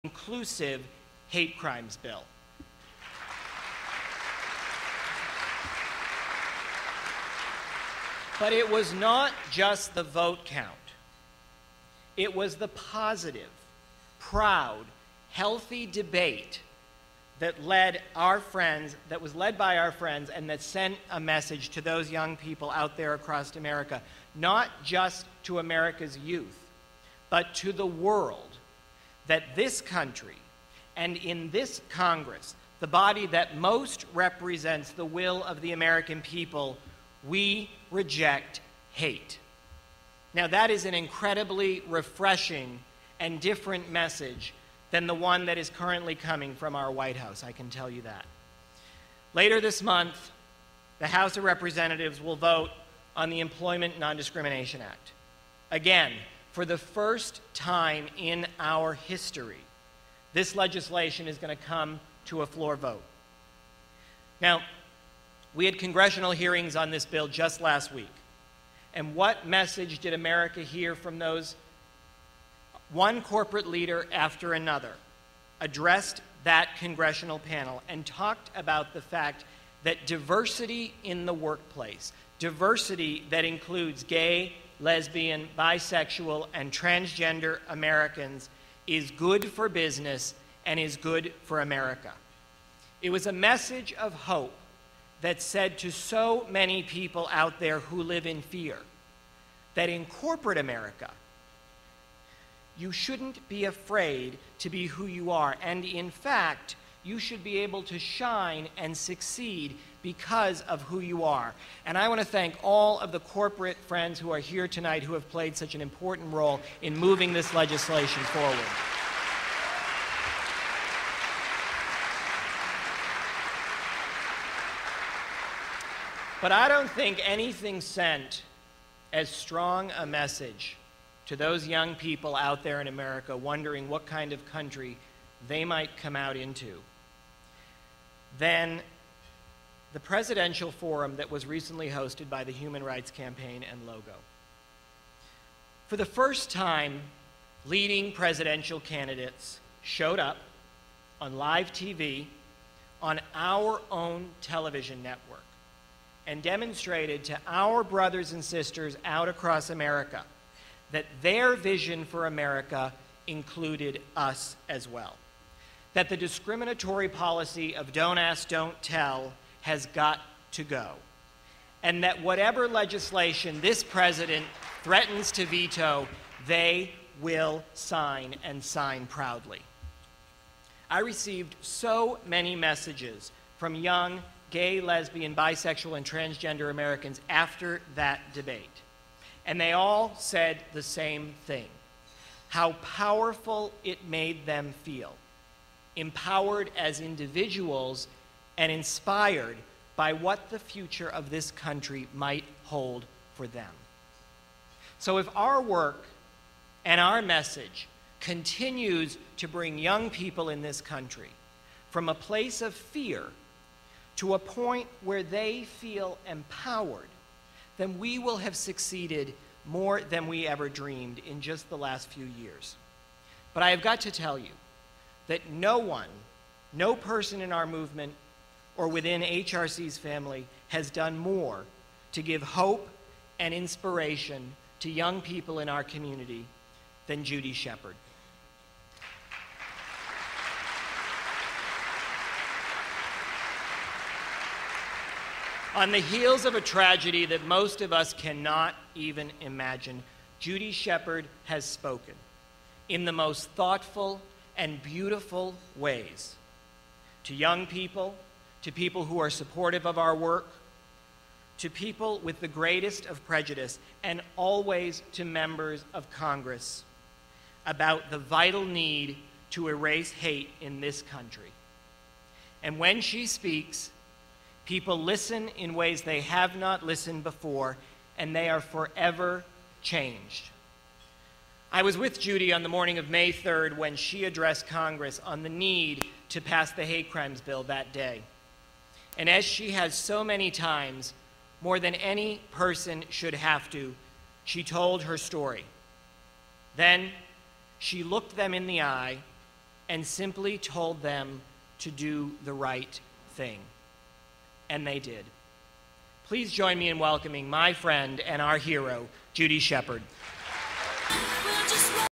inclusive hate crimes bill. But it was not just the vote count. It was the positive, proud, healthy debate that led was led by our friends and that sent a message to those young people out there across America, not just to America's youth, but to the world, that this country and in this Congress, the body that most represents the will of the American people, we reject hate. Now, that is an incredibly refreshing and different message than the one that is currently coming from our White House, I can tell you that. Later this month, the House of Representatives will vote on the Employment Non-Discrimination Act. Again, for the first time in our history, this legislation is going to come to a floor vote. Now, we had congressional hearings on this bill just last week. And what message did America hear from those? One corporate leader after another addressed that congressional panel and talked about the fact that diversity in the workplace, diversity that includes gay, lesbian, bisexual, and transgender Americans, is good for business and is good for America. It was a message of hope that said to so many people out there who live in fear that in corporate America, you shouldn't be afraid to be who you are. And in fact, you should be able to shine and succeed because of who you are. And I want to thank all of the corporate friends who are here tonight who have played such an important role in moving this legislation forward. But I don't think anything sent as strong a message to those young people out there in America wondering what kind of country they might come out into than the presidential forum that was recently hosted by the Human Rights Campaign and Logo. For the first time, leading presidential candidates showed up on live TV on our own television network and demonstrated to our brothers and sisters out across America that their vision for America included us as well. That the discriminatory policy of don't ask, don't tell has got to go. And that whatever legislation this president threatens to veto, they will sign and sign proudly. I received so many messages from young gay, lesbian, bisexual, and transgender Americans after that debate. And they all said the same thing: how powerful it made them feel, empowered as individuals and inspired by what the future of this country might hold for them. So if our work and our message continues to bring young people in this country from a place of fear to a point where they feel empowered, then we will have succeeded more than we ever dreamed in just the last few years. But I have got to tell you that no one, no person in our movement or within HRC's family has done more to give hope and inspiration to young people in our community than Judy Shepherd. On the heels of a tragedy that most of us cannot even imagine, Judy Shepherd has spoken in the most thoughtful and beautiful ways to young people, to people who are supportive of our work, to people with the greatest of prejudice, and always to members of Congress about the vital need to erase hate in this country. And when she speaks, people listen in ways they have not listened before, and they are forever changed. I was with Judy on the morning of May 3rd when she addressed Congress on the need to pass the hate crimes bill that day. And as she has so many times, more than any person should have to, she told her story. Then she looked them in the eye and simply told them to do the right thing. And they did. Please join me in welcoming my friend and our hero, Judy Shepard.